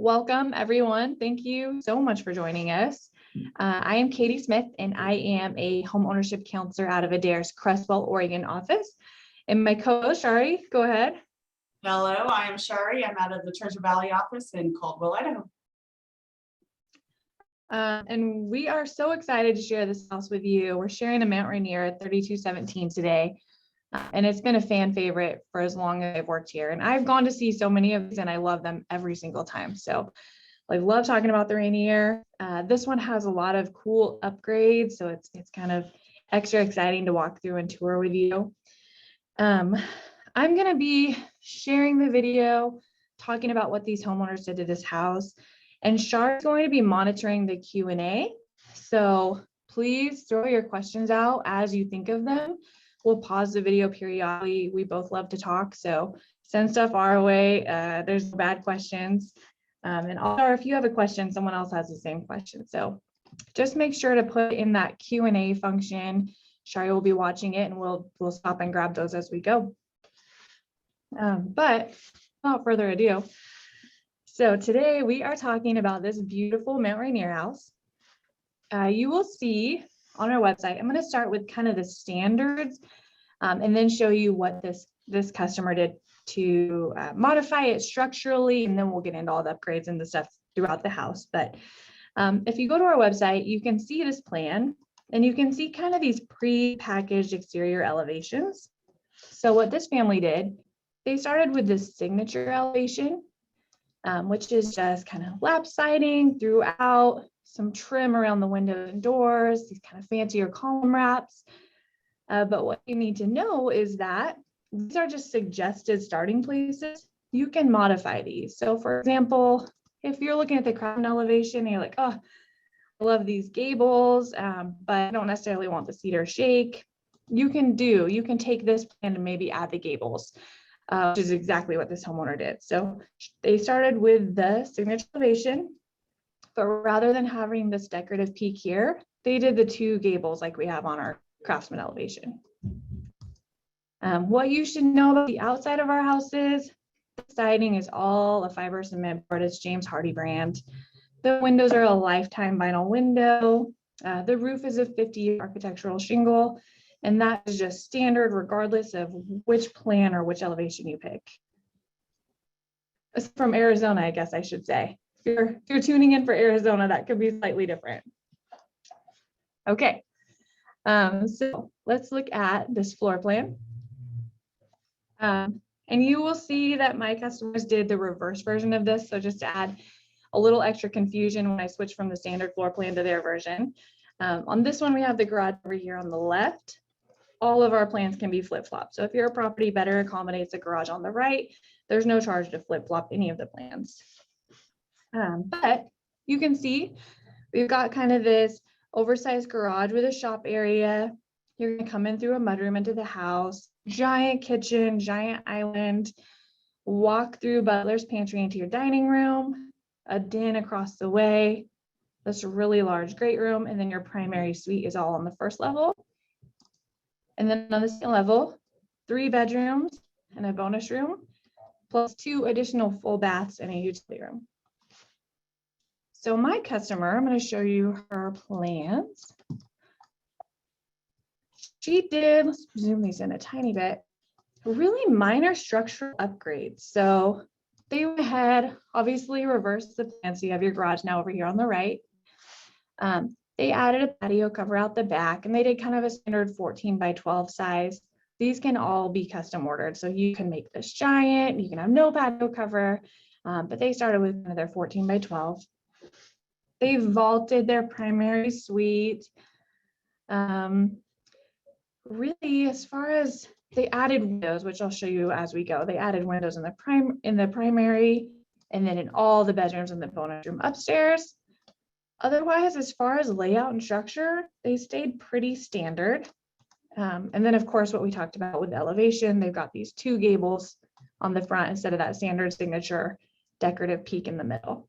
Welcome, everyone. Thank you so much for joining us. I am Katie Smith, and I am a home ownership counselor out of Adair's Crestwell, Oregon office. And my co-host, Shari, go ahead. Hello, I am Shari. I'm out of the Treasure Valley office in Caldwell, Idaho. And we are so excited to share this house with you. We're sharing a Mount Rainier at 3217 today. And it's been a fan favorite for as long as I've worked here. And I've gone to see so many of these and I love them every single time. So I love talking about the Rainier. This one has a lot of cool upgrades. So it's kind of extra exciting to walk through and tour with you. I'm going to be sharing the video, talking about what these homeowners did to this house. And Shar is going to be monitoring the Q&A. So please throw your questions out as you think of them. We'll pause the video periodically. We both love to talk, so send stuff our way. There's bad questions. And also, if you have a question, someone else has the same question. So just make sure to put in that Q&A function. Shari will be watching it and we'll stop and grab those as we go. But without further ado, so today we are talking about this beautiful Mount Rainier house. You will see on our website, I'm going to start with kind of the standards and then show you what this customer did to modify it structurally, and then we'll get into all the upgrades and the stuff throughout the house. But if you go to our website, you can see this plan and you can see kind of these pre-packaged exterior elevations. So what this family did, they started with this signature elevation, which is just kind of lap siding throughout, some trim around the windows and doors, these kind of fancier column wraps. But what you need to know is that these are just suggested starting places. You can modify these. So for example, if you're looking at the crown elevation and you're like, oh, I love these gables, but I don't necessarily want the cedar shake, you can take this plan and maybe add the gables, which is exactly what this homeowner did. So they started with the signature elevation, but rather than having this decorative peak here, they did the two gables like we have on our Craftsman elevation. What you should know about the outside of our house is the siding is all a fiber cement board. It's James Hardie brand. The windows are a lifetime vinyl window. The roof is a 50-year architectural shingle, and that is just standard regardless of which plan or which elevation you pick. It's from Arizona, I guess I should say. If you're tuning in for Arizona, that could be slightly different. Okay, so let's look at this floor plan. And you will see that my customers did the reverse version of this. So just to add a little extra confusion when I switch from the standard floor plan to their version. On this one, we have the garage over here on the left. All of our plans can be flip-flopped. So if your property better accommodates a garage on the right, there's no charge to flip-flop any of the plans. But you can see we've got kind of this oversized garage with a shop area. You're going to come in through a mudroom into the house, giant kitchen, giant island, walk through Butler's pantry into your dining room, a den across the way, this really large great room, and then your primary suite is all on the first level. And then on the second level, 3 bedrooms and a bonus room, plus 2 additional full baths and a utility room. So my customer, I'm going to show you her plans. She did, let's zoom these in a tiny bit, really minor structural upgrades. So they went ahead, obviously reversed the plan. So you have your garage now over here on the right. They added a patio cover out the back, and they did kind of a standard 14 by 12 size. These can all be custom ordered. So you can make this giant, you can have no patio cover, but they started with their 14 by 12. They vaulted their primary suite. Really, as far as they added windows, which I'll show you as we go, they added windows in the primary, and then in all the bedrooms in the bonus room upstairs. Otherwise, as far as layout and structure, they stayed pretty standard. And then, of course, what we talked about with the elevation, they've got these 2 gables on the front instead of that standard signature decorative peak in the middle.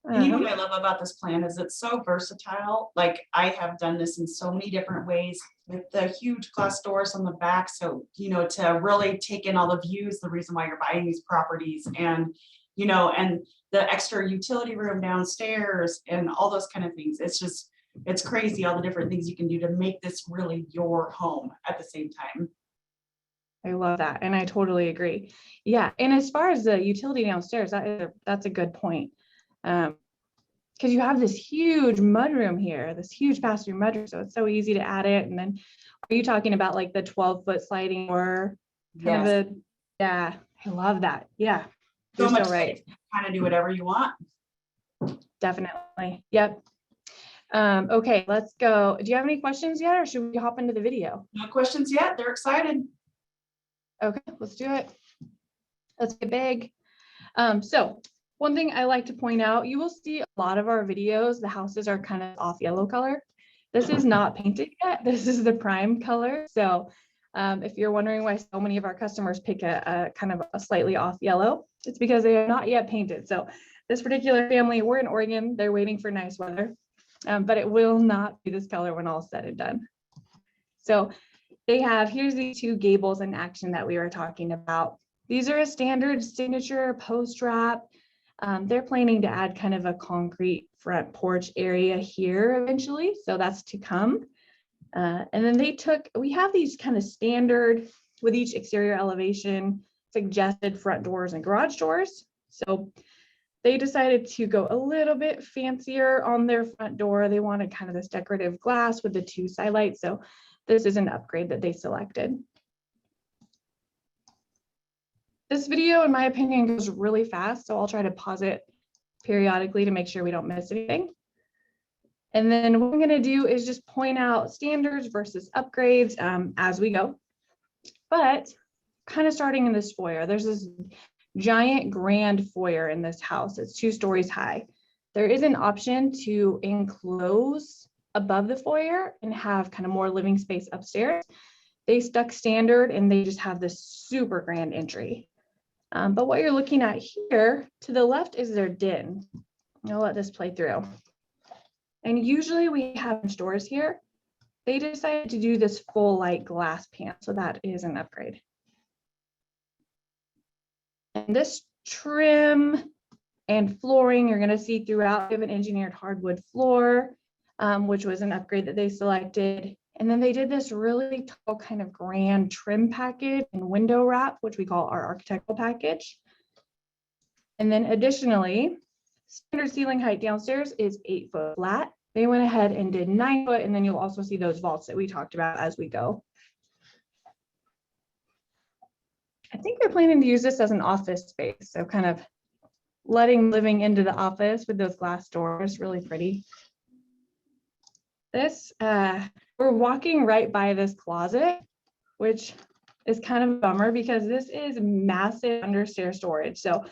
And you know what I love about this plan is it's so versatile. Like I have done this in so many different ways with the huge glass doors on the back. So, you know, to really take in all the views, the reason why you're buying these properties. And, you know, and the extra utility room downstairs and all those kind of things. It's crazy all the different things you can do to make this really your home at the same time. I love that. And I totally agree. Yeah. And as far as the utility downstairs, that's a good point. Because you have this huge mudroom here, this huge bathroom mudroom. So it's so easy to add it. And then are you talking about like the 12-foot sliding door? Kind Yes. of a, yeah, I love that. Yeah. So You're much so right. kind of do whatever you want. Definitely. Yep. Okay, let's go. Do you have any questions yet, or should we hop into the video? No questions yet. They're excited. Okay, let's do it. Let's get big. So one thing I like to point out, you will see a lot of our videos, the houses are kind of off yellow color. This is not painted yet. This is the prime color. So if you're wondering why so many of our customers pick a kind of a slightly off yellow, it's because they are not yet painted. So this particular family, we're in Oregon, they're waiting for nice weather. But it will not be this color when all said and done. So here's the two gables in action that we were talking about. These are a standard signature post wrap. They're planning to add kind of a concrete front porch area here eventually. So that's to come. And then we have these kind of standard with each exterior elevation, suggested front doors and garage doors. So they decided to go a little bit fancier on their front door. They wanted kind of this decorative glass with the two side lights. So this is an upgrade that they selected. This video, in my opinion, goes really fast. So I'll try to pause it periodically to make sure we don't miss anything. And then what I'm going to do is just point out standards versus upgrades as we go. But kind of starting in this foyer, there's this giant grand foyer in this house. It's 2 stories high. There is an option to enclose above the foyer and have kind of more living space upstairs. They stuck standard and they just have this super grand entry. But what you're looking at here to the left is their den. I'll let this play through. And usually we have doors here. They decided to do this full light glass pan. So that is an upgrade. And this trim and flooring you're going to see throughout. We have an engineered hardwood floor, which was an upgrade that they selected. And then they did this really tall kind of grand trim package and window wrap, which we call our architectural package. And then additionally, standard ceiling height downstairs is 8 foot flat. They went ahead and did 9 foot, and then you'll also see those vaults that we talked about as we go. I think they're planning to use this as an office space. So kind of living into the office with those glass doors, really pretty. This, we're walking right by this closet, which is kind of a bummer because this is massive understair storage. So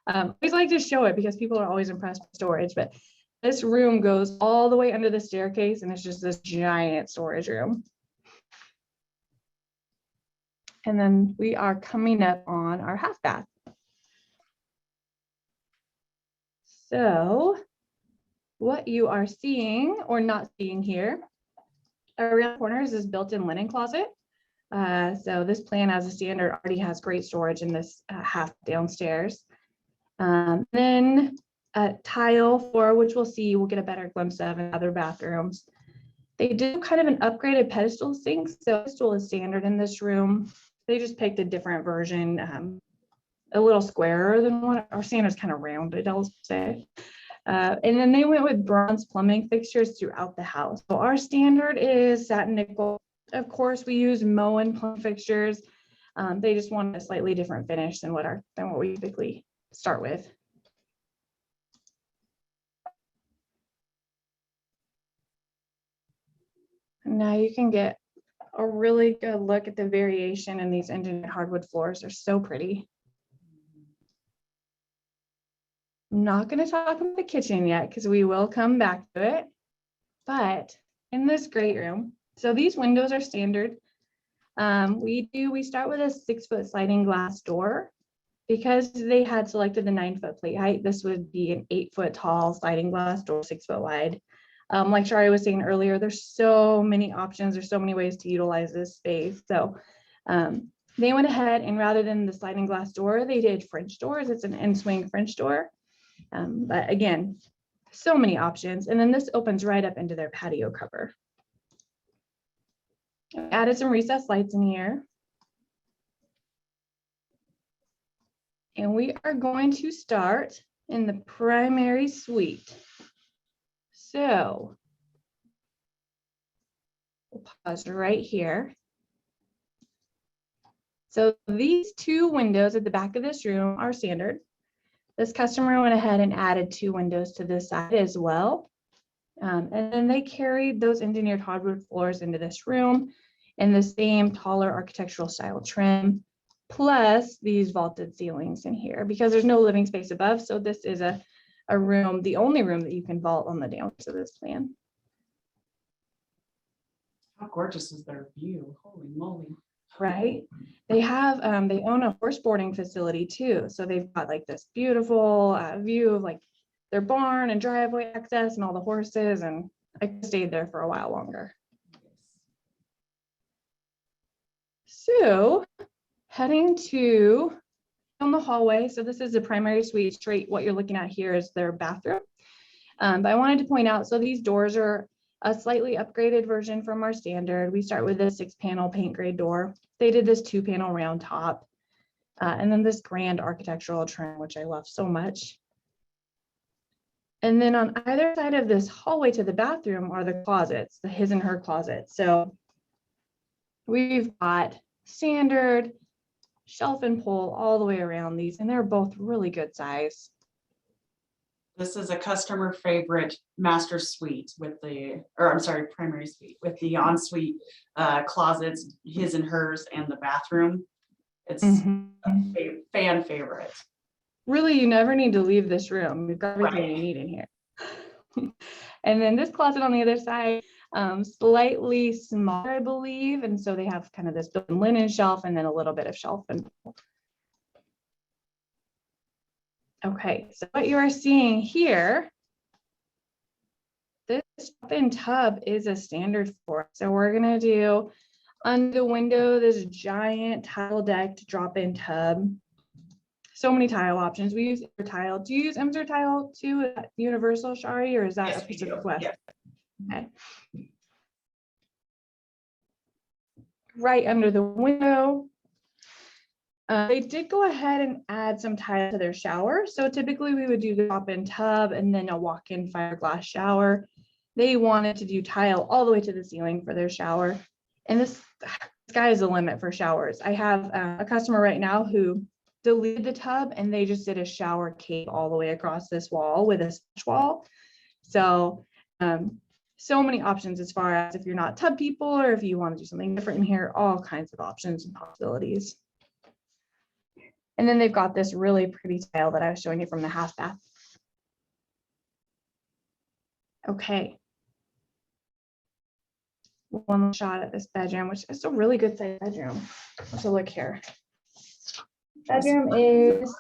I always like to show it because people are always impressed with storage, but this room goes all the way under the staircase and it's just this giant storage room. And then we are coming up on our half bath. So what you are seeing or not seeing here around corners is built-in linen closet. So this plan as a standard already has great storage in this half downstairs. Then a tile floor, which we'll see, we'll get a better glimpse of in other bathrooms. They do kind of an upgraded pedestal sink. So pedestal is standard in this room. They just picked a different version, a little squarer than what our standard's kind of rounded, I'll say. And then they went with bronze plumbing fixtures throughout the house. So our standard is satin nickel. Of course, we use Moen plumbing fixtures. They just want a slightly different finish than what we typically start with. Now you can get a really good look at the variation in these engineered hardwood floors. They're so pretty. I'm not going to talk about the kitchen yet because we will come back to it. But in this great room, so these windows are standard. We start with a 6 foot sliding glass door because they had selected the 9 foot plate height. This would be an 8 foot tall sliding glass door, 6 foot wide. Like Shari was saying earlier, there's so many options. There's so many ways to utilize this space. So They went ahead and rather than the sliding glass door, they did French doors. It's an end swing French door. But again, so many options. And then this opens right up into their patio cover. Added some recessed lights in here. And we are going to start in the primary suite. So we'll pause right here. So these two windows at the back of this room are standard. This customer went ahead and added 2 windows to this side as well. And then they carried those engineered hardwood floors into this room in the same taller architectural style trim, plus these vaulted ceilings in here because there's no living space above. So this is a room, the only room that you can vault on the downstairs of this plan. How gorgeous is their view? Holy moly. Right. They have, they own a horse boarding facility too. So they've got like this beautiful view of like their barn and driveway access and all the horses. And I stayed there for a while longer. So heading to on the hallway. So this is the primary suite straight. What you're looking at here is their bathroom. But I wanted to point out, so these doors are a slightly upgraded version from our standard. We start with a 6-panel paint grade door. They did this 2-panel round top. And then this grand architectural trim, which I love so much. And then on either side of this hallway to the bathroom are the closets, the his and her closets. So we've got standard shelf and pull all the way around these, and they're both really good size. This is a customer favorite master suite with the, or I'm sorry, primary suite with the ensuite closets, his and hers, and the bathroom. It's a fan favorite. Really, you never need to leave this room. You've got everything you need in here. And then this closet on the other side, slightly smaller, I believe. And so they have kind of this built-in linen shelf and then a little bit of shelf and pull. Okay, so what you are seeing here, this drop-in tub is a standard for us. So we're gonna do under the window, this giant tile decked drop-in tub. So many tile options. We use tile. Do you use Emser tile too at Universal, Shari, or is that a Pacific West? Yes. Okay. Right under the window. They did go ahead and add some tile to their shower. So typically we would do the drop-in tub and then a walk-in fiberglass shower. They wanted to do tile all the way to the ceiling for their shower. And this sky is the limit for showers. I have a customer right now who deleted the tub and they just did a shower cape all the way across this wall with a splash wall. So, so many options as far as if you're not tub people or if you want to do something different in here, all kinds of options and possibilities. And then they've got this really pretty tile that I was showing you from the half bath. Okay. One shot at this bedroom, which is a really good sized bedroom. So look here. Bedroom is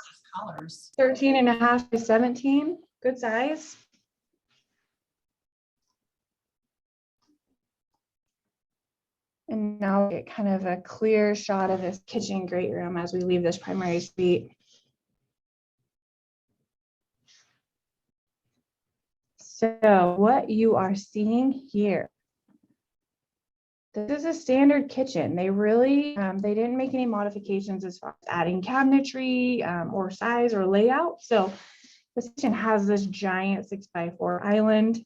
13.5 by 17, good size. And now we get kind of a clear shot of this kitchen great room as we leave this primary suite. So what you are seeing here, this is a standard kitchen. They really, they didn't make any modifications as far as adding cabinetry or size or layout. So this kitchen has this giant 6x4 island.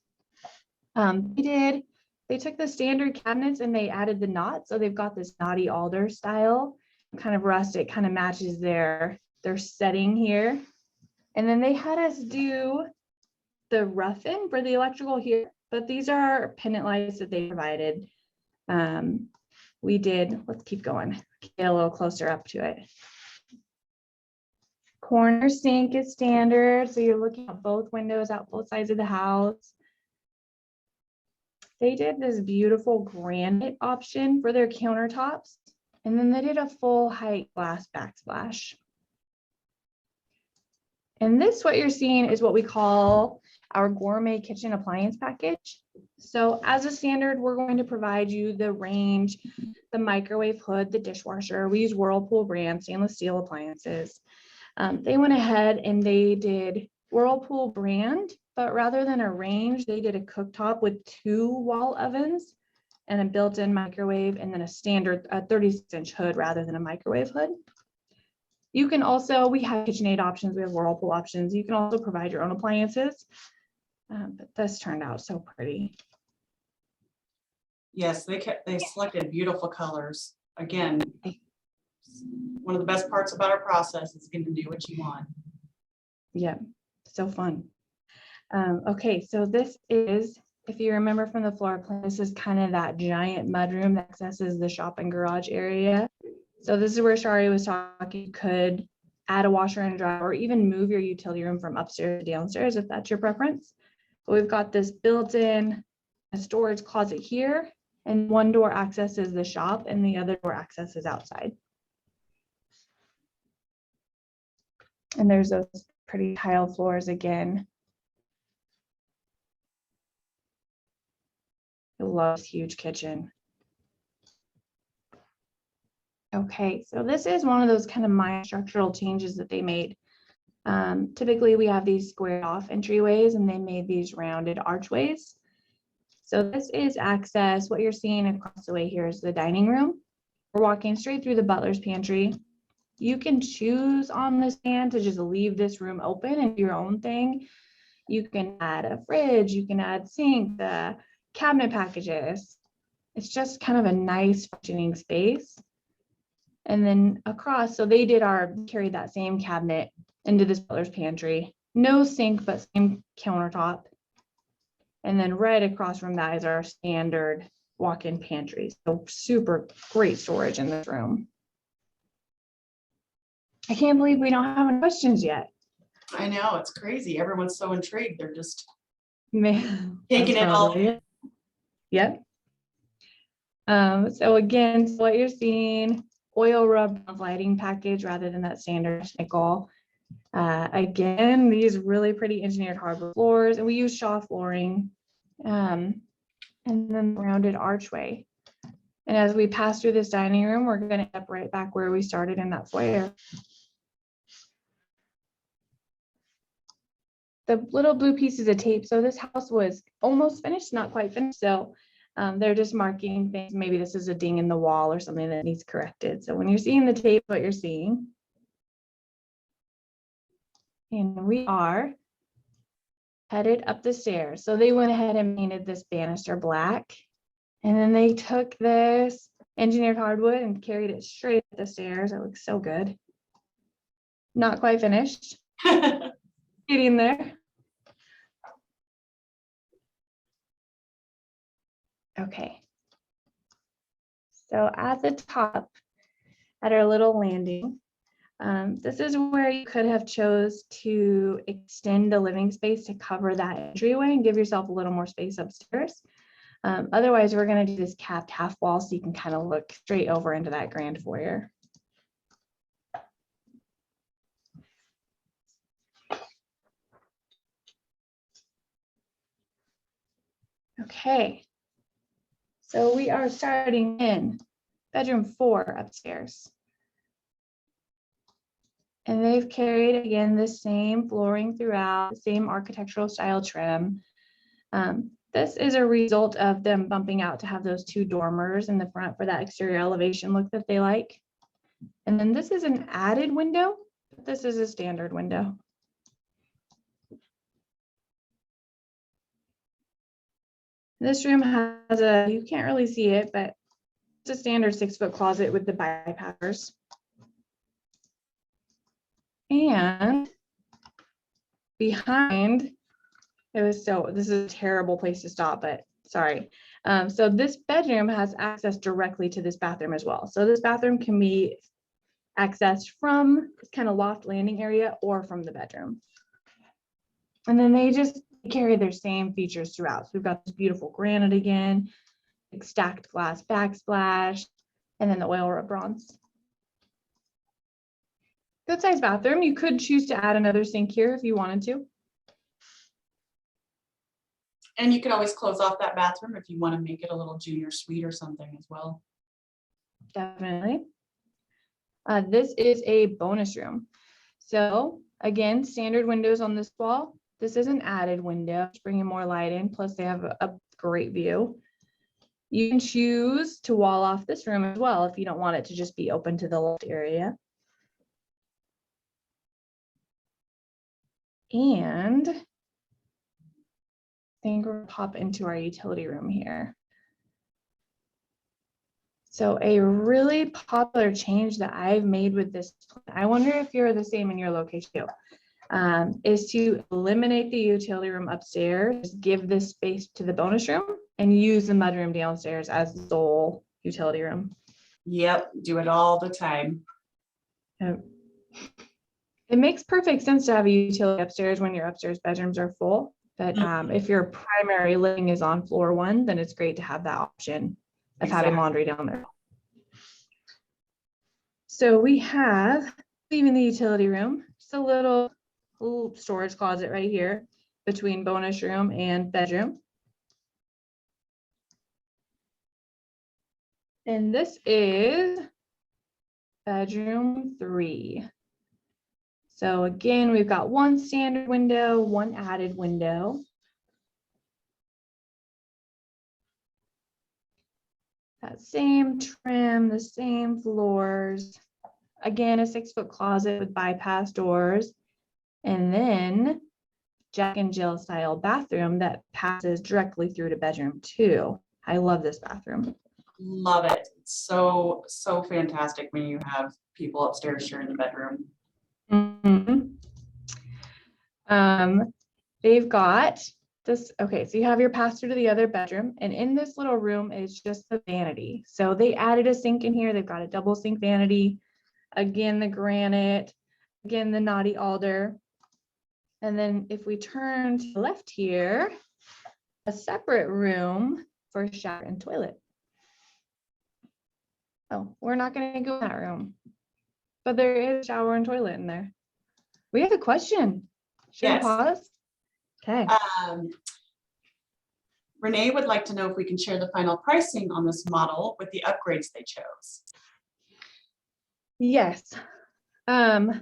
They took the standard cabinets and they added the knots. So they've got this knotty alder style, kind of rustic, kind of matches their setting here. And then they had us do the rough-in for the electrical here, but these are pendant lights that they provided. We did, let's keep going, get a little closer up to it. Corner sink is standard. So you're looking at both windows out both sides of the house. They did this beautiful granite option for their countertops. And then they did a full height glass backsplash. And this, what you're seeing is what we call our gourmet kitchen appliance package. So as a standard, we're going to provide you the range, the microwave hood, the dishwasher. We use Whirlpool brand stainless steel appliances. They went ahead and they did Whirlpool brand, but rather than a range, they did a cooktop with 2 wall ovens and a built-in microwave, and then a standard 36-inch hood rather than a microwave hood. You can also, we have KitchenAid options, we have Whirlpool options. You can also provide your own appliances, but this turned out so pretty. Yes, they selected beautiful colors. Again, one of the best parts about our process is getting to do what you want. Yeah, so fun. Okay, so this is, if you remember from the floor plan, this is kind of that giant mudroom that accesses the shop and garage area. So this is where Shari was talking, you could add a washer and dryer or even move your utility room from upstairs to downstairs if that's your preference. But we've got this built-in storage closet here, and one door accesses the shop and the other door accesses outside. And there's those pretty tile floors again. I love this huge kitchen. Okay, so this is one of those kind of minor structural changes that they made. Typically, we have these squared off entryways, and they made these rounded archways. So this is access. What you're seeing across the way here is the dining room. We're walking straight through the butler's pantry. You can choose on this stand to just leave this room open and do your own thing. You can add a fridge, you can add sink, the cabinet packages. It's just kind of a nice functioning space. And then across, so they carried that same cabinet into this butler's pantry. No sink, but same countertop. And then right across from that is our standard walk-in pantry. So super great storage in this room. I can't believe we don't have any questions yet. I know, it's crazy. Everyone's so intrigued. They're just Man, taking it all in. Yep. So again, what you're seeing, oil rub lighting package rather than that standard nickel. Again, these really pretty engineered hardwood floors, and we use Shaw flooring, and then rounded archway. And as we pass through this dining room, we're going to end up right back where we started in that foyer. The little blue pieces of tape. So this house was almost finished, not quite finished. So they're just marking things. Maybe this is a ding in the wall or something that needs corrected. So when you're seeing the tape, what you're seeing. And we are headed up the stairs. So they went ahead and painted this banister black. And then they took this engineered hardwood and carried it straight up the stairs. It looks so good. Not quite finished. Getting there. Okay. So at the top, at our little landing, this is where you could have chose to extend the living space to cover that entryway and give yourself a little more space upstairs. Otherwise, we're going to do this capped half wall so you can kind of look straight over into that grand foyer. Okay. So we are starting in bedroom 4 upstairs. And they've carried, again, the same flooring throughout, the same architectural style trim. This is a result of them bumping out to have those 2 dormers in the front for that exterior elevation look that they like. And then this is an added window. This is a standard window. This room has you can't really see it, but it's a standard 6-foot closet with the bypassers. And behind, this is a terrible place to stop, but sorry. So this bedroom has access directly to this bathroom as well. So this bathroom can be accessed from this kind of loft landing area or from the bedroom. And then they just carry their same features throughout. So we've got this beautiful granite again, stacked glass backsplash, and then the oil rub bronze. Good size bathroom. You could choose to add another sink here if you wanted to. And you could always close off that bathroom if you want to make it a little junior suite or something as well. Definitely. This is a bonus room. So again, standard windows on this wall. This is an added window, it's bringing more light in. Plus they have a great view. You can choose to wall off this room as well if you don't want it to just be open to the loft area. And I think we'll pop into our utility room here. So a really popular change that I've made with this, I wonder if you're the same in your location too, is to eliminate the utility room upstairs, give this space to the bonus room and use the mudroom downstairs as the sole utility room. Yep, do it all the time. It makes perfect sense to have a utility upstairs when your upstairs bedrooms are full. But if your primary living is on floor 1, then it's great to have that option of having laundry down there. So we have, leaving the utility room, just a little storage closet right here between bonus room and bedroom. And this is bedroom 3. So again, we've got one standard window, one added window. That same trim, the same floors. Again, a 6-foot closet with bypass doors. And then Jack and Jill style bathroom that passes directly through to bedroom 2. I love this bathroom. Love it. It's so fantastic when you have people upstairs sharing the bedroom. They've got this. Okay, so you have your pass through to the other bedroom, and in this little room is just the vanity. So they added a sink in here. They've got a double sink vanity. Again, the granite. Again, the knotty alder. And then if we turn to the left here, a separate room for shower and toilet. Oh, we're not going to go in that room, but there is a shower and toilet in there. We have a question. Should we pause? Okay. Renee would like to know if we can share the final pricing on this model with the upgrades they chose. Yes, I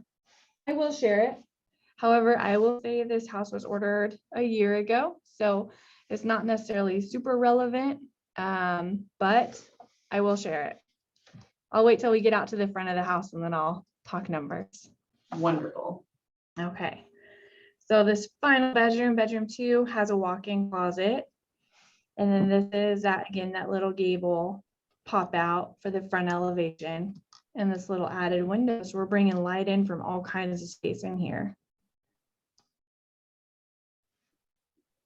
will share it. However, I will say this house was ordered a year ago, so it's not necessarily super relevant, but I will share it. I'll wait till we get out to the front of the house and then I'll talk numbers. Wonderful. Okay. So this final bedroom, bedroom 2, has a walk-in closet. And then this is that, again, that little gable pop out for the front elevation and this little added window. So we're bringing light in from all kinds of space in here.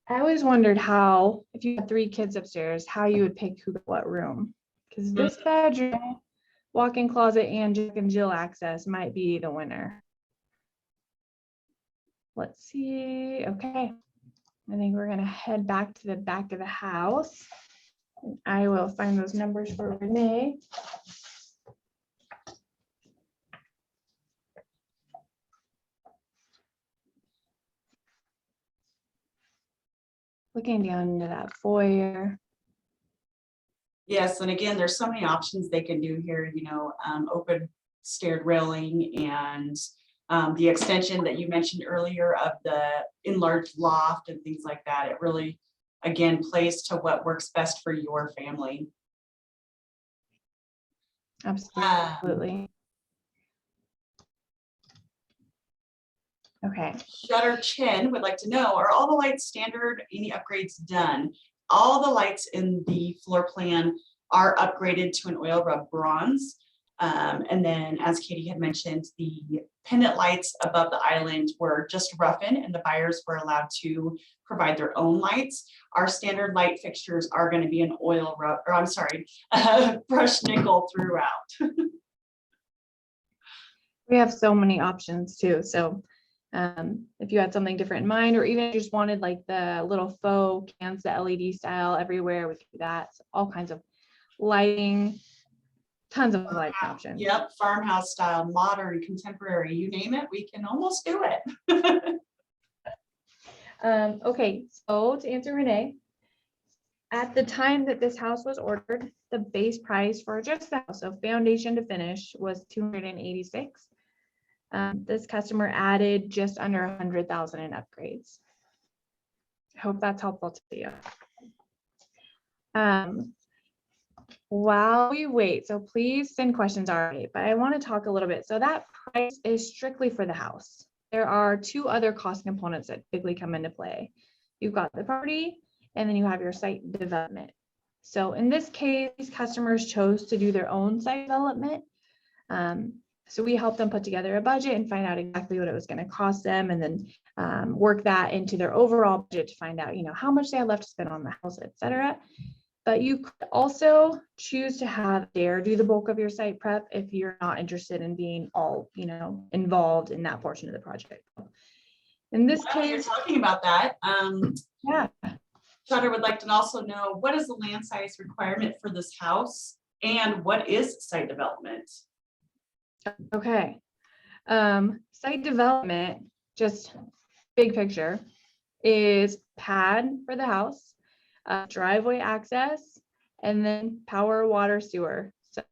I always wondered how, if you had 3 kids upstairs, how you would pick who got what room. Because this bedroom, walk-in closet, and Jack and Jill access might be the winner. Let's see. Okay. I think we're going to head back to the back of the house. And I will find those numbers for Renee. Looking down into that foyer. Yes, and again, there's so many options they can do here, you know, open staired railing and the extension that you mentioned earlier of the enlarged loft and things like that. It really, again, plays to what works best for your family. Absolutely. Okay. Shutter Chin would like to know, are all the lights standard? Any upgrades done? All the lights in the floor plan are upgraded to an oil rub bronze. And then, as Katie had mentioned, the pendant lights above the island were just roughened and the buyers were allowed to provide their own lights. Our standard light fixtures are going to be an oil rub, or I'm sorry, brushed nickel throughout. We have so many options too. So if you had something different in mind, or even just wanted like the little faux cans, the LED style everywhere, we could do that. So all kinds of lighting. tons of lighting options. Yep, farmhouse style, modern, contemporary, you name it, we can almost do it. Okay, so to answer Renee, at the time that this house was ordered, the base price for just the house, so foundation to finish, was $286,000. This customer added just under $100,000 in upgrades. I hope that's helpful to you. While we wait, so please send questions already, but I want to talk a little bit. So that price is strictly for the house. There are two other cost components that typically come into play. You've got the property, and then you have your site development. So in this case, these customers chose to do their own site development. So we helped them put together a budget and find out exactly what it was going to cost them, and then work that into their overall budget to find out, how much they had left to spend on the house, etc. But you could also choose to have Adair do the bulk of your site prep if you're not interested in being all, involved in that portion of the project. In this While you're case, talking about that, yeah. Chutter would like to also know, what is the land size requirement for this house and what is site development? Okay. Site development, just big picture, is pad for the house, driveway access, and then power, water, sewer. So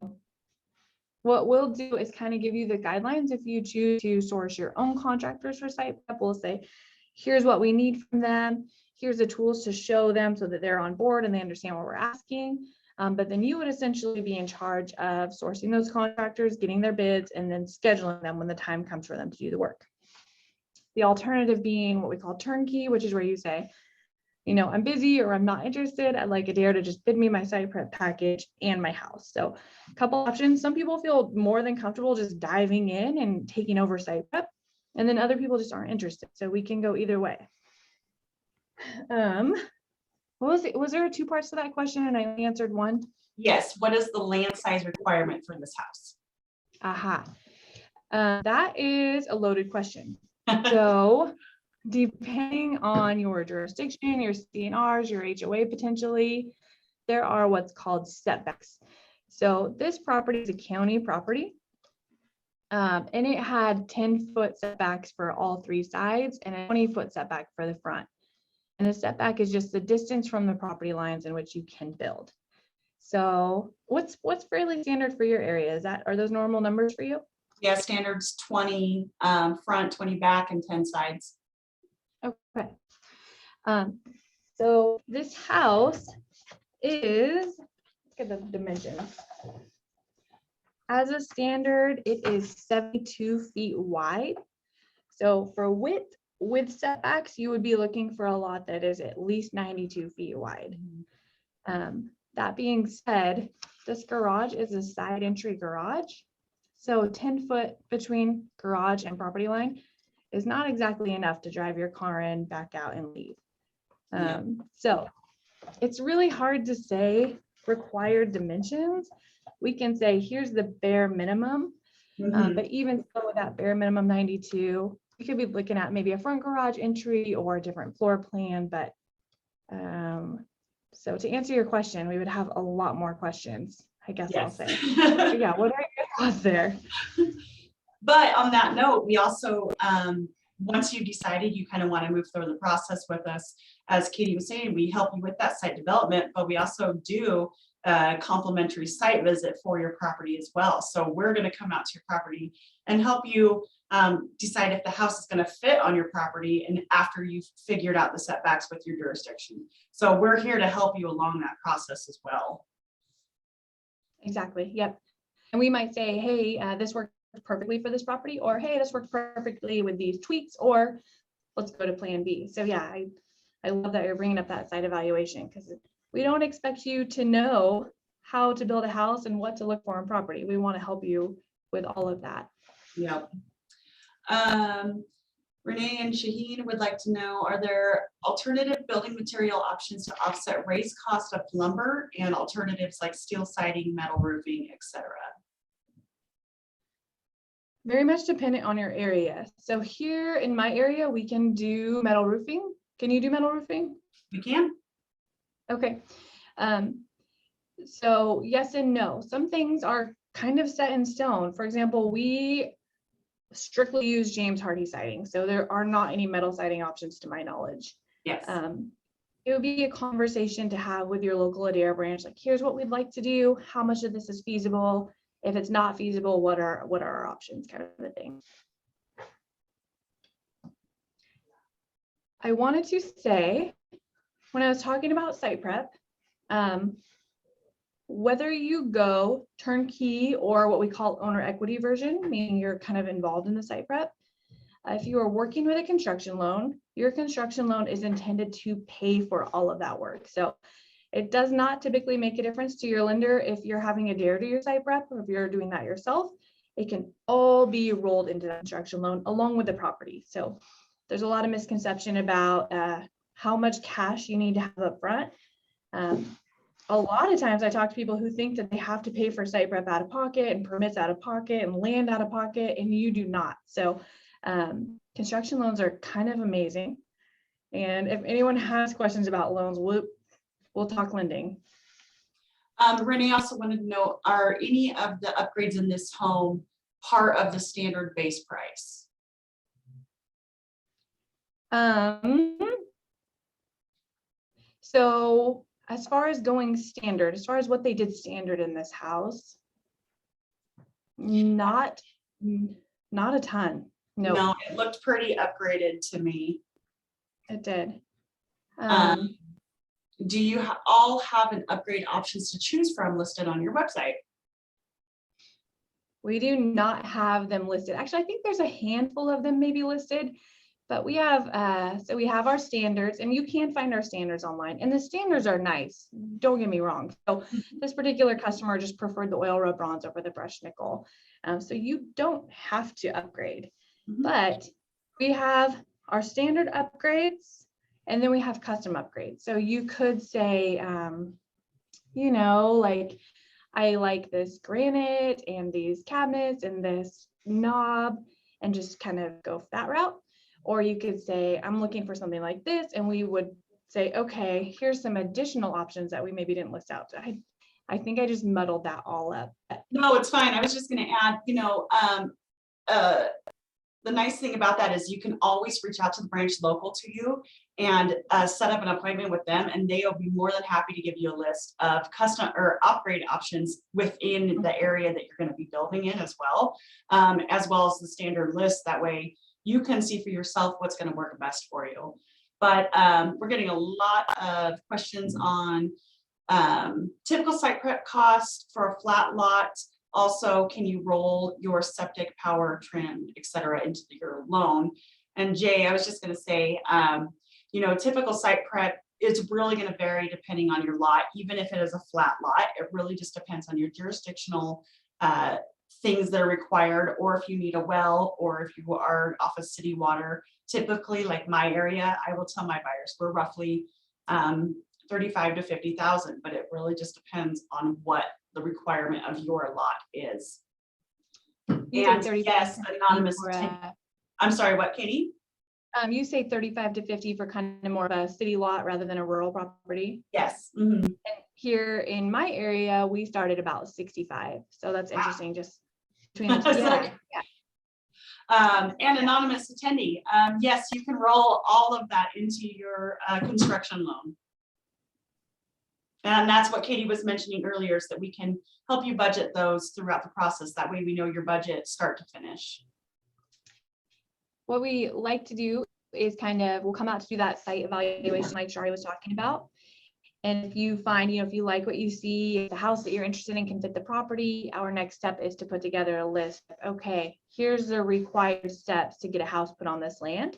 what we'll do is kind of give you the guidelines. If you choose to source your own contractors for site prep, we'll say, here's what we need from them. Here's the tools to show them so that they're on board and they understand what we're asking. But then you would essentially be in charge of sourcing those contractors, getting their bids, and then scheduling them when the time comes for them to do the work. The alternative being what we call turnkey, which is where you say, I'm busy or I'm not interested. I'd like Adair to just bid me my site prep package and my house. So a couple options. Some people feel more than comfortable just diving in and taking over site prep. And then other people just aren't interested. So we can go either way. Was there two parts to that question and I answered one? Yes, what is the land size requirement for this house? Aha. That is a loaded question. So depending on your jurisdiction, your CNRs, your HOA potentially, there are what's called setbacks. So this property is a county property. And it had 10-foot setbacks for all three sides and a 20-foot setback for the front. And the setback is just the distance from the property lines in which you can build. So what's fairly standard for your area? Are those normal numbers for you? Yeah, standards 20 front, 20 back, and 10 sides. Okay. So this house is, look at the dimensions. As a standard, it is 72 feet wide. So for width with setbacks, you would be looking for a lot that is at least 92 feet wide. That being said, this garage is a side entry garage. So 10 foot between garage and property line is not exactly enough to drive your car in, back out, and leave. So it's really hard to say required dimensions. We can say, here's the bare minimum, but even so with that bare minimum 92, we could be looking at maybe a front garage entry or a different floor plan. But so to answer your question, we would have a lot more questions, I guess. Yes. I'll say. So yeah, what are your thoughts there? But on that note, we also, once you've decided you kind of want to move through the process with us, as Katie was saying, we help you with that site development, but we also do a complimentary site visit for your property as well. So we're going to come out to your property and help you decide if the house is going to fit on your property, and after you've figured out the setbacks with your jurisdiction. So we're here to help you along that process as well. Exactly. Yep. And we might say, hey, this worked perfectly for this property, or hey, this worked perfectly with these tweaks, or let's go to plan B. So yeah, I love that you're bringing up that site evaluation, because we don't expect you to know how to build a house and what to look for in property. We want to help you with all of that. Yep. Renee and Shaheen would like to know, are there alternative building material options to offset raised cost of lumber and alternatives like steel siding, metal roofing, etc.? Very much dependent on your area. So here in my area, we can do metal roofing. Can you do metal roofing? We can. Okay. So yes and no. Some things are kind of set in stone. For example, we strictly use James Hardie siding, so there are not any metal siding options to my knowledge. Yes. It would be a conversation to have with your local Adair branch, like, here's what we'd like to do, how much of this is feasible? If it's not feasible, what are our options, kind of a thing. I wanted to say, when I was talking about site prep, whether you go turnkey or what we call owner equity version, meaning you're kind of involved in the site prep, if you are working with a construction loan, your construction loan is intended to pay for all of that work. So it does not typically make a difference to your lender if you're having Adair do your site prep or if you're doing that yourself. It can all be rolled into that construction loan along with the property. So there's a lot of misconception about how much cash you need to have up front. A lot of times I talk to people who think that they have to pay for site prep out of pocket and permits out of pocket and land out of pocket, and you do not. So construction loans are kind of amazing. And if anyone has questions about loans, we'll talk lending. Renee also wanted to know, are any of the upgrades in this home part of the standard base price? So as far as going standard, as far as what they did standard in this house, not a ton. No, it looked pretty upgraded to me. It did. Do you all have an upgrade options to choose from listed on your website? We do not have them listed. Actually, I think there's a handful of them maybe listed, but we have, so we have our standards, and you can find our standards online, and the standards are nice. Don't get me wrong. So this particular customer just preferred the oil rub bronze over the brushed nickel. So you don't have to upgrade, but we have our standard upgrades, and then we have custom upgrades. So you could say, you know, like, I like this granite and these cabinets and this knob, and just kind of go that route. Or you could say, I'm looking for something like this, and we would say, okay, here's some additional options that we maybe didn't list out. I think I just muddled that all up. No, it's fine. I was just going to add, you know, the nice thing about that is you can always reach out to the branch local to you and set up an appointment with them, and they'll be more than happy to give you a list of custom or upgrade options within the area that you're going to be building in as well as the standard list. That way you can see for yourself what's going to work best for you. But we're getting a lot of questions on typical site prep cost for a flat lot. Also, can you roll your septic, power, trim, etc. into your loan? And Jay, I was just going to say, you know, typical site prep is really going to vary depending on your lot. Even if it is a flat lot, it really just depends on your jurisdictional things that are required, or if you need a well, or if you are off of city water. Typically, like my area, I will tell my buyers we're roughly 35 to 50,000, but it really just depends on what the requirement of your lot is. And yes, anonymous. I'm sorry, what, Katie? You say 35 to 50 for kind of more of a city lot rather than a rural property? Yes. And here in my area, we started about 65. So that's interesting, just between the two. And anonymous attendee, yes, you can roll all of that into your construction loan. And that's what Katie was mentioning earlier, is that we can help you budget those throughout the process. That way we know your budget start to finish. What we like to do is we'll come out to do that site evaluation like Shari was talking about. And if you find, if you like what you see, the house that you're interested in can fit the property, our next step is to put together a list of, okay, here's the required steps to get a house put on this land.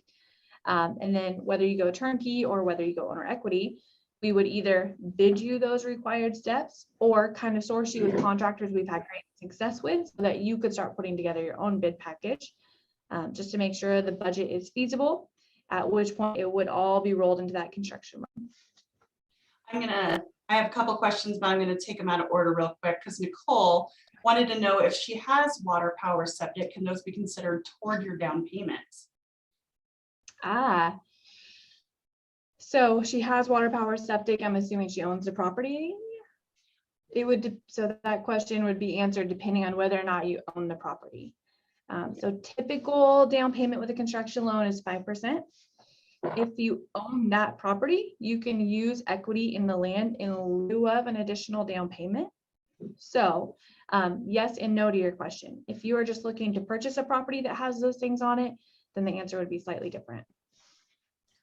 And then whether you go turnkey or whether you go owner equity, we would either bid you those required steps or kind of source you with contractors we've had great success with, so that you could start putting together your own bid package, just to make sure the budget is feasible, at which point it would all be rolled into that construction loan. I have a couple questions, but I'm going to take them out of order real quick, because Nicole wanted to know if she has water, power, septic, can those be considered toward your down payments? So she has water, power, septic. I'm assuming she owns the property. it would, so that question would be answered depending on whether or not you own the property. So typical down payment with a construction loan is 5%. If you own that property, you can use equity in the land in lieu of an additional down payment. So yes and no to your question. If you are just looking to purchase a property that has those things on it, then the answer would be slightly different.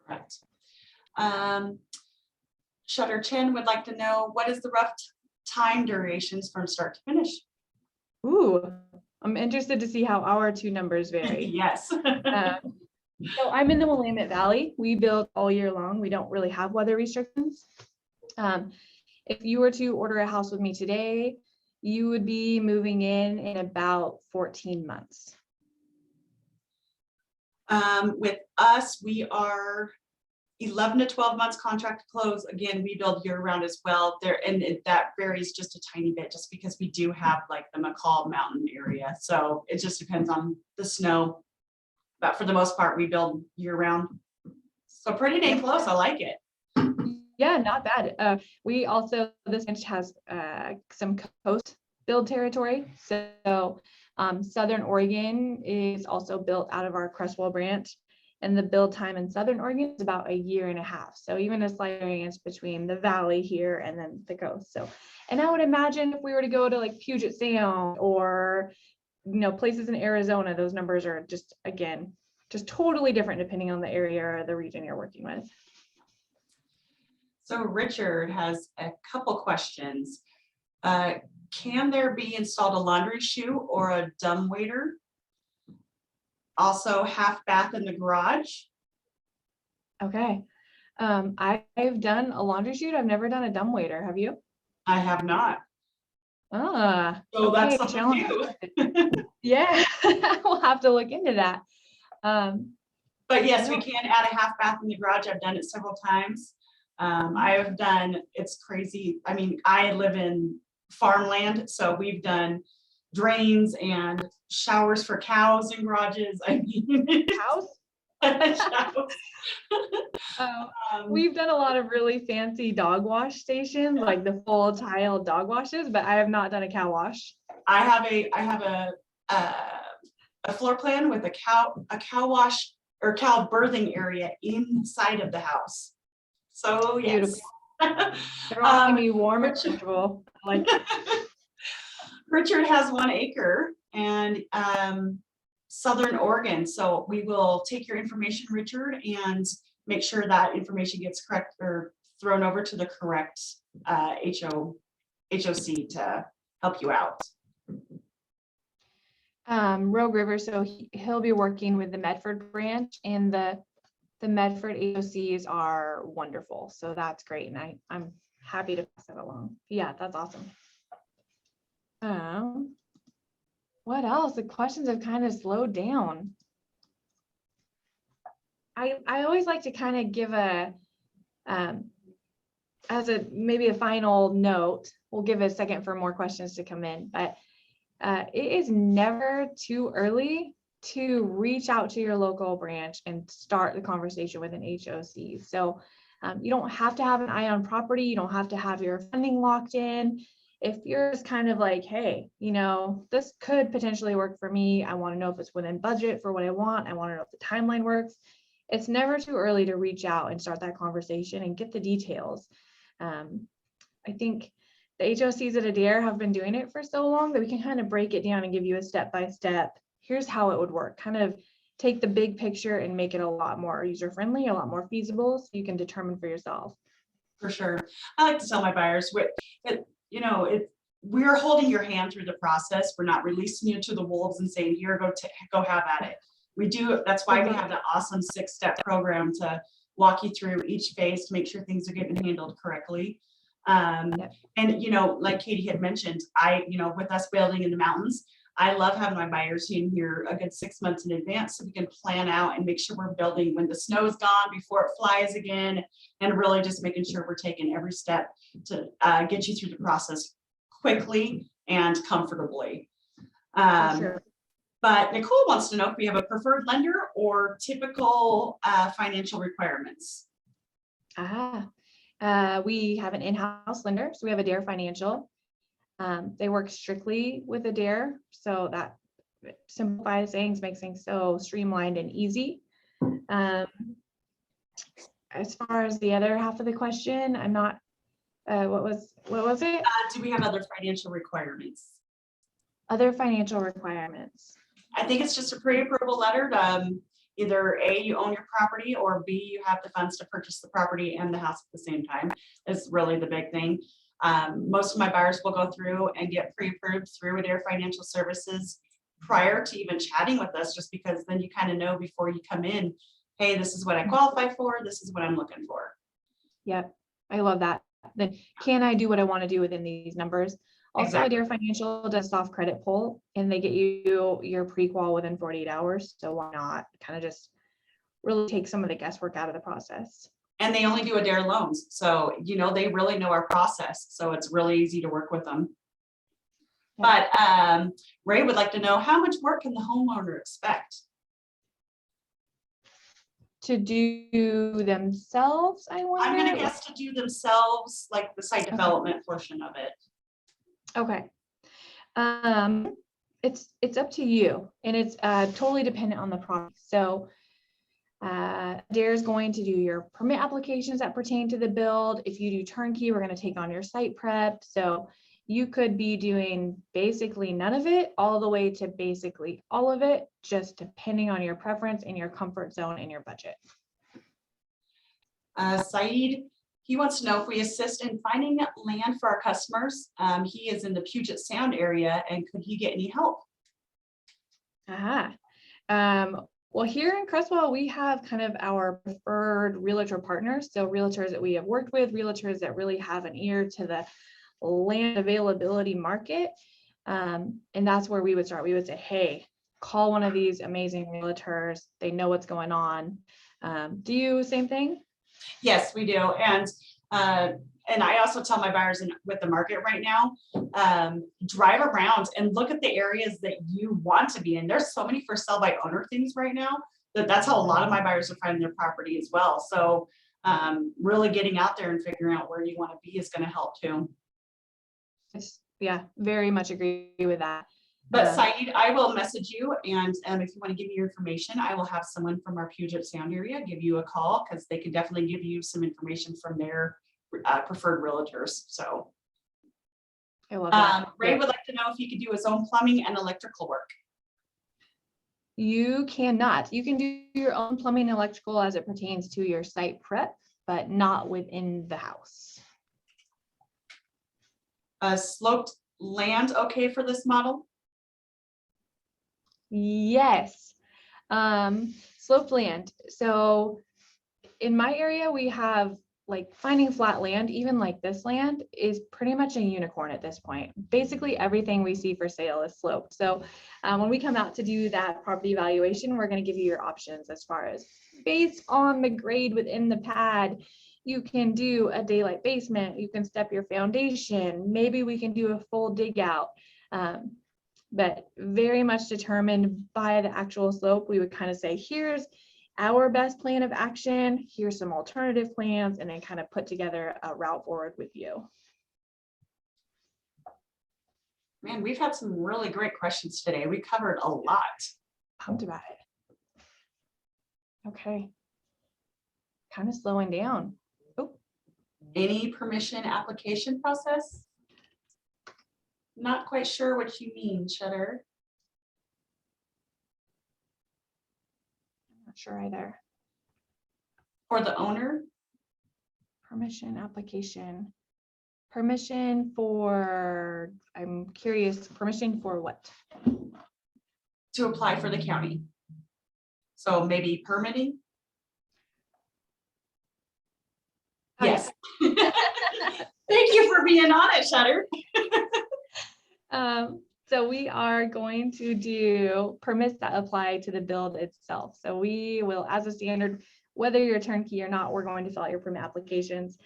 Correct. Shutter Chin would like to know, what is the rough time durations from start to finish? Ooh, I'm interested to see how our two numbers vary. Yes. So I'm in the Willamette Valley. We build all year long. We don't really have weather restrictions. If you were to order a house with me today, you would be moving in about 14 months. With us, we are 11 to 12 months contract to close. Again, we build year round as well there, and that varies just a tiny bit just because we do have like the McCall mountain area. So it just depends on the snow. But for the most part, we build year round. So pretty dang close. I like it. Yeah, not bad. We also, this ranch has some coast build territory. So Southern Oregon is also built out of our Crestwell branch, and the build time in Southern Oregon is about 1.5 years. So even a slight variance between the valley here and then the coast. So, and I would imagine if we were to go to like Puget Sound or, you know, places in Arizona, those numbers are just, again, just totally different depending on the area or the region you're working with. So Richard has a couple questions. Can there be installed a laundry chute or a dumbwaiter? Also, half bath in the garage. Okay. I've done a laundry chute. I've never done a dumbwaiter. Have you? I have not. Ah, So okay, that's something new. Yeah, we'll have to look into that. But yes, we can add a half bath in the garage. I've done it several times. I have done, it's crazy. I mean, I live in farmland, so we've done drains and showers for cows in garages. I mean, House? showers. We've done a lot of really fancy dog wash stations, like the full tile dog washes, but I have not done a cow wash. I have a floor plan with a cow wash or cow birthing area inside of the house. So yes. They're all gonna be warm and comfortable. Like Richard has 1 acre and Southern Oregon. So we will take your information, Richard, and make sure that information gets correct or thrown over to the correct HOC to help you out. Rogue River, so he'll be working with the Medford branch, and the Medford AOCs are wonderful. So that's great. And I'm happy to pass that along. Yeah, that's awesome. What else? The questions have kind of slowed down. I always like to kind of give a, as a maybe a final note, we'll give a second for more questions to come in, but it is never too early to reach out to your local branch and start the conversation with an HOC. So you don't have to have an eye on property. You don't have to have your funding locked in. If you're just kind of like, hey, you know, this could potentially work for me. I want to know if it's within budget for what I want. I want to know if the timeline works. It's never too early to reach out and start that conversation and get the details. I think the HOCs at Adair have been doing it for so long that we can kind of break it down and give you a step-by-step. Here's how it would work. Kind of take the big picture and make it a lot more user-friendly, a lot more feasible, so you can determine for yourself. For sure. I like to tell my buyers, we're holding your hand through the process. We're not releasing you to the wolves and saying, here, go have at it. We do. That's why we have the awesome 6-step program to walk you through each phase to make sure things are getting handled correctly. And, you know, like Katie had mentioned, with us building in the mountains, I love having my buyers in here a good 6 months in advance so we can plan out and make sure we're building when the snow is gone before it flies again, and really just making sure we're taking every step to get you through the process quickly and comfortably. Sure. But Nicole wants to know if we have a preferred lender or typical financial requirements. We have an in-house lender, so we have Adair Financial. They work strictly with Adair, so that simplifies things, makes things so streamlined and easy. As far as the other half of the question, I'm not, what was it? Do we have other financial requirements? Other financial requirements. I think it's just a pre-approval letter. Either A, you own your property, or B, you have the funds to purchase the property and the house at the same time. Is really the big thing. Most of my buyers will go through and get pre-approved through Adair Financial Services prior to even chatting with us, just because then you kind of know before you come in, hey, this is what I qualify for, this is what I'm looking for. Yep, I love that. Then can I do what I want to do within these numbers? Also, Exactly. Adair Financial does soft credit pull, and they get you your pre-qual within 48 hours. So why not kind of just really take some of the guesswork out of the process? And they only do Adair loans. So, you know, they really know our process. So it's really easy to work with them. Yeah. But Ray would like to know, how much work can the homeowner expect? To do themselves, I wonder. I'm going to guess to do themselves, like the site development portion of it. Okay. It's up to you, and it's totally dependent on the product. So Adair is going to do your permit applications that pertain to the build. If you do turnkey, we're going to take on your site prep. So you could be doing basically none of it all the way to basically all of it, just depending on your preference and your comfort zone and your budget. Saeed, he wants to know if we assist in finding land for our customers. He is in the Puget Sound area, and could he get any help? Well, here in Crestwell, we have kind of our preferred realtor partners. So realtors that we have worked with, realtors that really have an ear to the land availability market. And that's where we would start. We would say, hey, call one of these amazing realtors. They know what's going on. Do you same thing? Yes, we do. And I also tell my buyers with the market right now, drive around and look at the areas that you want to be in. There's so many for sale by owner things right now that's how a lot of my buyers are finding their property as well. So really getting out there and figuring out where you want to be is going to help too. Yeah, very much agree with that. But Saeed, I will message you, and if you want to give me your information, I will have someone from our Puget Sound area give you a call, because they can definitely give you some information from their preferred realtors. So I love that. Ray would like to know if he could do his own plumbing and electrical work. You cannot. You can do your own plumbing and electrical as it pertains to your site prep, but not within the house. Sloped land okay for this model? Yes. Sloped land. So in my area, we have like finding flat land, even like this land is pretty much a unicorn at this point. Basically everything we see for sale is sloped. So when we come out to do that property evaluation, we're going to give you your options as far as based on the grade within the pad. You can do a daylight basement, you can step your foundation, maybe we can do a full dig out. But very much determined by the actual slope. We would kind of say, here's our best plan of action, here's some alternative plans, and then kind of put together a route forward with you. Man, we've had some really great questions today. We covered a lot. Pumped about it. Okay. Kind of slowing down. Oh. Any permission application process? Not quite sure what you mean, Shutter. I'm not sure either. For the owner? Permission application. Permission for, I'm curious, permission for what? To apply for the county. So maybe permitting? Yes. Thank you for being on it, Shutter. So we are going to do permits that apply to the build itself. So we will, as a standard, whether you're turnkey or not, we're going to fill out your permit applications.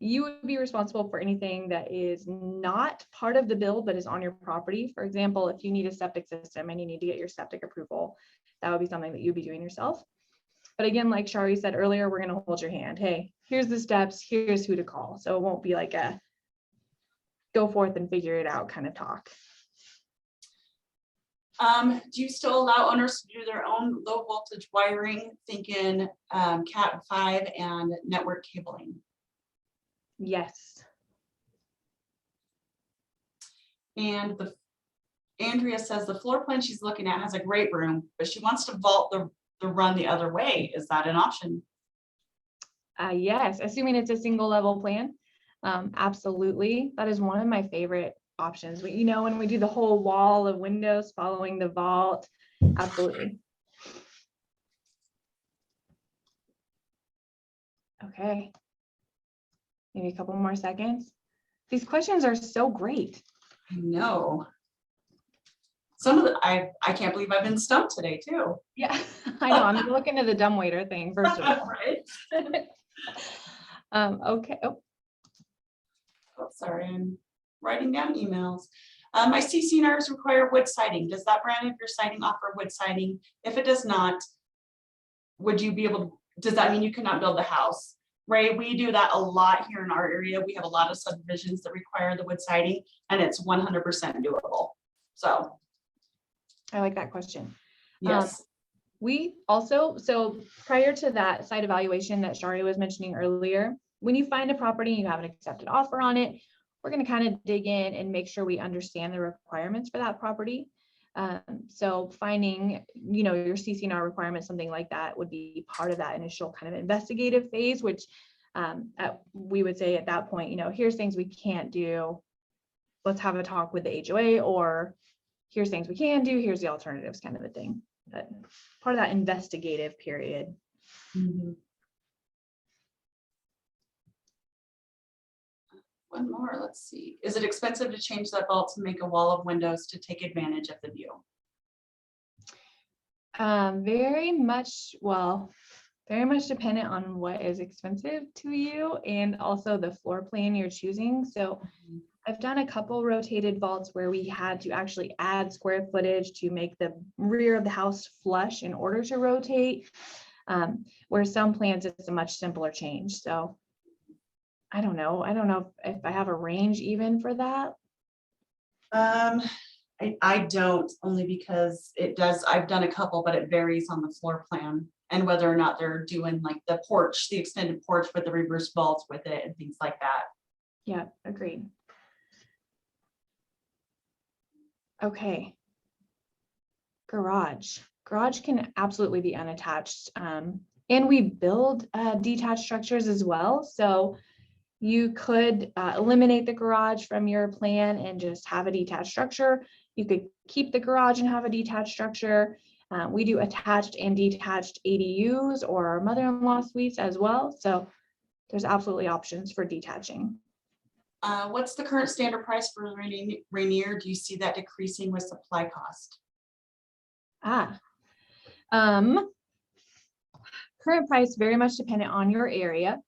You would be responsible for anything that is not part of the build, but is on your property. For example, if you need a septic system and you need to get your septic approval, that would be something that you'd be doing yourself. But again, like Shari said earlier, we're going to hold your hand. Hey, here's the steps, here's who to call. So it won't be like a go forth and figure it out kind of talk. Do you still allow owners to do their own low voltage wiring, thinking Cat 5 and network cabling? Yes. And Andrea says the floor plan she's looking at has a great room, but she wants to vault the run the other way. Is that an option? Yes, assuming it's a single level plan. Absolutely. That is one of my favorite options. You know, when we do the whole wall of windows following the vault, absolutely. Okay. Maybe a couple more seconds. These questions are so great. I know. Some of the, I can't believe I've been stumped today too. Yeah, I know. I'm gonna look into the dumbwaiter thing first of all. Right? Okay. Oh, Oh, sorry, I'm writing down emails. I see CNRs require wood siding. Does that brand of your siding offer wood siding? If it does not, would you be able to, does that mean you cannot build the house? Ray, we do that a lot here in our area. We have a lot of subdivisions that require the wood siding, and it's 100% doable. So I like that question. yes. We also, so prior to that site evaluation that Shari was mentioning earlier, when you find a property, you have an accepted offer on it, we're going to kind of dig in and make sure we understand the requirements for that property. So finding, you know, your CCNR requirements, something like that would be part of that initial kind of investigative phase, which we would say at that point, you know, here's things we can't do. Let's have a talk with the HOA, or here's things we can do. Here's the alternatives, kind of a thing. But part of that investigative period. Mm-hmm. One more, let's see. Is it expensive to change that vault to make a wall of windows to take advantage of the view? Very much, well, very much dependent on what is expensive to you and also the floor plan you're choosing. So I've done a couple rotated vaults where we had to actually add square footage to make the rear of the house flush in order to rotate, where some plans it's a much simpler change. So I don't know if I have a range even for that. I don't, only because it does, I've done a couple, but it varies on the floor plan and whether or not they're doing like the porch, the extended porch with the reverse vaults with it and things like that. Yeah, agreed. Okay. Garage can absolutely be unattached. And we build detached structures as well. So you could eliminate the garage from your plan and just have a detached structure. You could keep the garage and have a detached structure. We do attached and detached ADUs or mother-in-law suites as well. So there's absolutely options for detaching. What's the current standard price for Rainier? Do you see that decreasing with supply cost? Current price very much dependent on your area.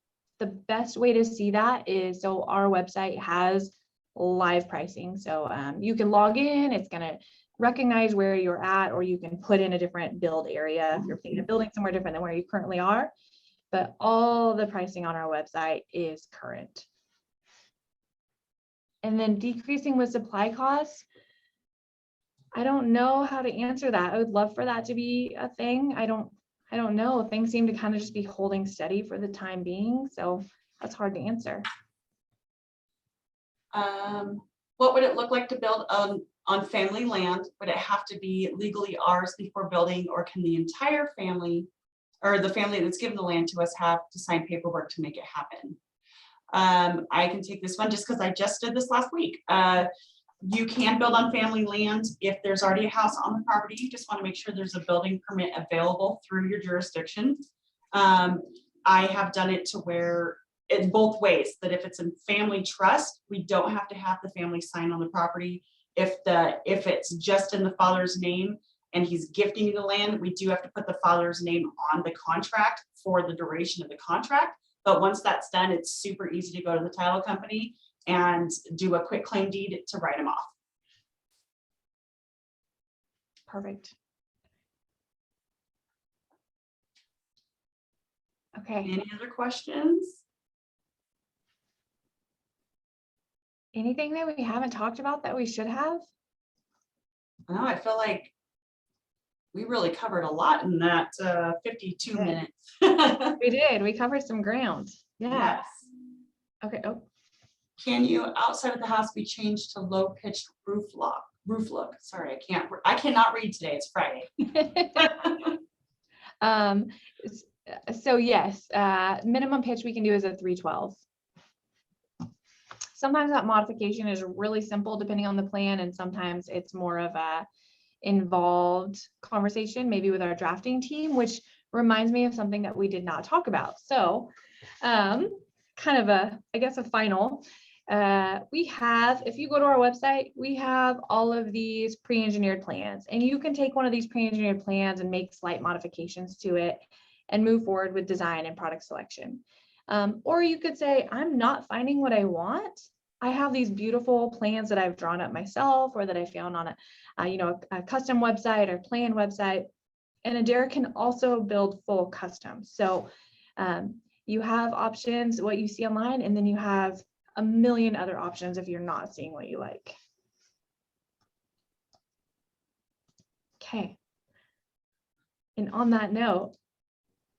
The best way to see that is, so our website has live pricing. So you can log in, it's going to recognize where you're at, or you can put in a different build area if you're thinking of building somewhere different than where you currently are. But all the pricing on our website is current. And then decreasing with supply costs, I don't know how to answer that. I would love for that to be a thing. I don't know. Things seem to kind of just be holding steady for the time being. So that's hard to answer. What would it look like to build on family land? Would it have to be legally ours before building, or can the entire family or the family that's given the land to us have to sign paperwork to make it happen? I can take this one just because I just did this last week. You can build on family land if there's already a house on the property. You just want to make sure there's a building permit available through your jurisdiction. I have done it to where in both ways, that if it's in family trust, we don't have to have the family sign on the property. If it's just in the father's name and he's gifting you the land, we do have to put the father's name on the contract for the duration of the contract. But once that's done, it's super easy to go to the title company and do a quick claim deed to write them off. Perfect. Okay. Any other questions? Anything that we haven't talked about that we should have? No, I feel like we really covered a lot in that 52 Okay. minutes. We did. We covered some ground. Yeah. Yes. Okay. Oh, Can you outside of the house be changed to low pitched roof look? Sorry, I cannot read today. It's Friday. Um, so yes, minimum pitch we can do is a 312. Sometimes that modification is really simple depending on the plan, and sometimes it's more of a involved conversation, maybe with our drafting team, which reminds me of something that we did not talk about. So kind of I guess a final. We have, if you go to our website, we have all of these pre-engineered plans, and you can take one of these pre-engineered plans and make slight modifications to it and move forward with design and product selection. Or you could say, I'm not finding what I want. I have these beautiful plans that I've drawn up myself or that I found on a custom website or plan website. And Adair can also build full custom. So you have options, what you see online, and then you have a million other options if you're not seeing what you like. Okay. And on that note,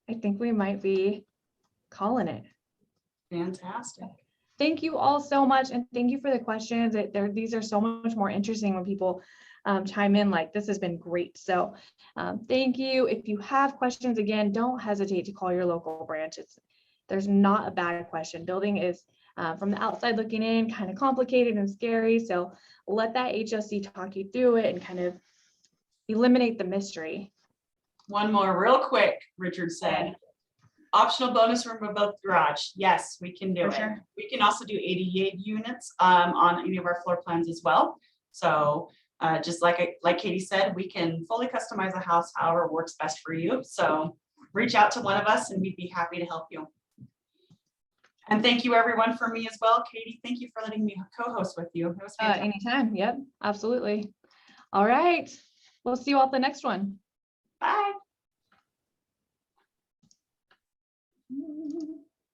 I think we might be calling it. Fantastic. Thank you all so much. And thank you for the questions. These are so much more interesting when people chime in. Like, this has been great. So thank you. If you have questions, again, don't hesitate to call your local branch. There's not a bad question. Building is from the outside looking in, kind of complicated and scary. So let that HSC talk you through it and kind of eliminate the mystery. One more real quick, Richard said. Optional bonus room above the garage. Yes, we can do For it. sure. We can also do 88 units on any of our floor plans as well. So just like Katie said, we can fully customize a house however works best for you. So reach out to one of us and we'd be happy to help you. And thank you everyone for me as well. Katie, thank you for letting me co-host with you. It was fantastic. Anytime. Yep, absolutely. All right. We'll see you all at the next one. Bye.